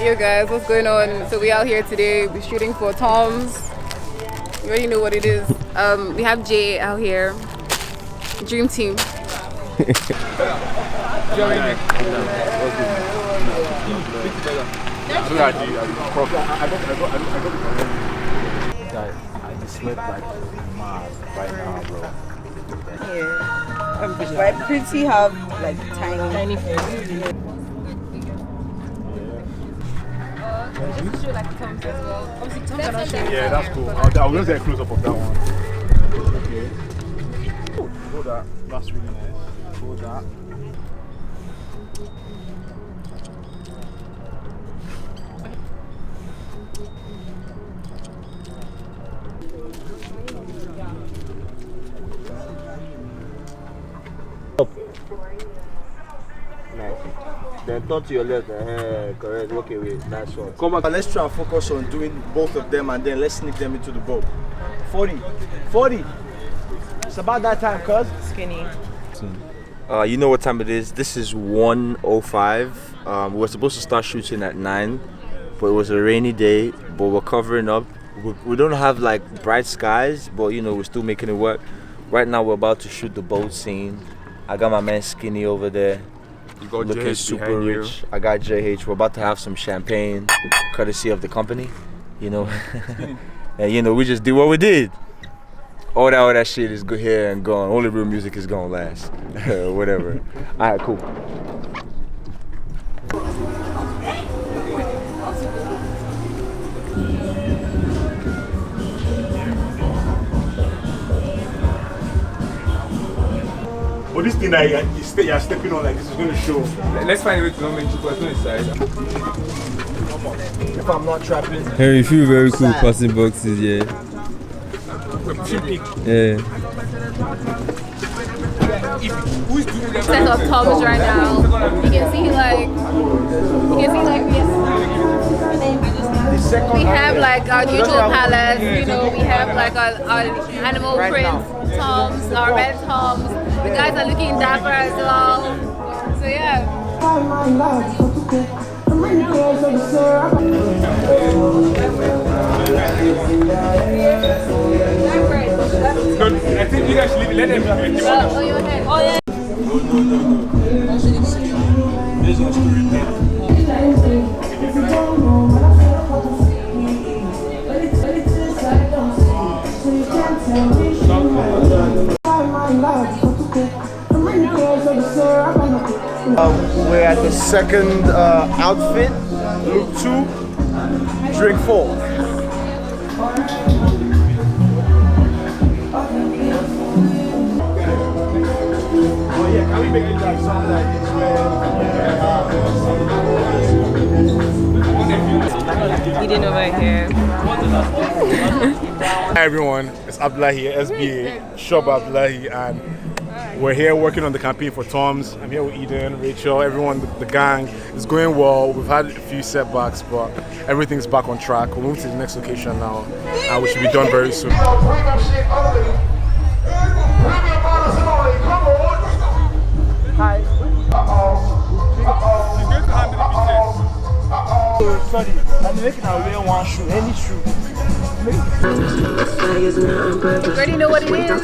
Yo guys, what's going on? So we out here today, we're shooting for Tom's. You already know what it is. We have Jay out here. Dream team. I just slept like mad right now, bro. Yeah. But pretty have like tiny face. Just shoot like Tom's as well. Obviously Tom's are not shooting. Yeah, that's cool. I was going to get a close up of that one. Okay. Hold that. That's really nice. Hold that. Then turn to your left, correct, okay, wait, nice one. Come on, let's try and focus on doing both of them and then let's sneak them into the boat. 40. It's about that time, cuz. Skinny. You know what time it is? This is 1:05. We were supposed to start shooting at 9, but it was a rainy day, but we're covering up. We don't have like bright skies, but you know, we're still making it work. Right now we're about to shoot the boat scene. I got my man Skinny over there. You got Looking JH super behind rich. I got JH. We're about to have some champagne, courtesy of the company, you know. And you know, we just did what we did. All that shit is good here and gone. Only real music is gonna last. Whatever. Alright, cool. But this thing that you're stepping on like this is going to show. Let's find a way to not make you go inside. If I'm not trapping. Harry, you feel very cool passing boxes, yeah. Yeah. Set up Tom's right now. You can see like we have like our usual palettes, you know, we have like our animal prints, Tom's, our red Tom's. The guys are looking dapper as well. So yeah. I think you guys should leave it. Let them do it. Oh, your head. Oh yeah. No. This is storytelling. We're at the second outfit, look 2, drink 4. Oh yeah, can we make it like something like this way? Eating over here. Hi everyone, it's Abdullah here, SBA, Shop Abdullahi, and we're here working on the campaign for Tom's. I'm here with Eden, Rachel, everyone, the gang. It's going well. We've had a few setbacks, but everything's back on track. We'll move to the next location now, and we should be done very soon. Hi. Sorry, I'm making a real one shoe, any shoe. You already know what it is.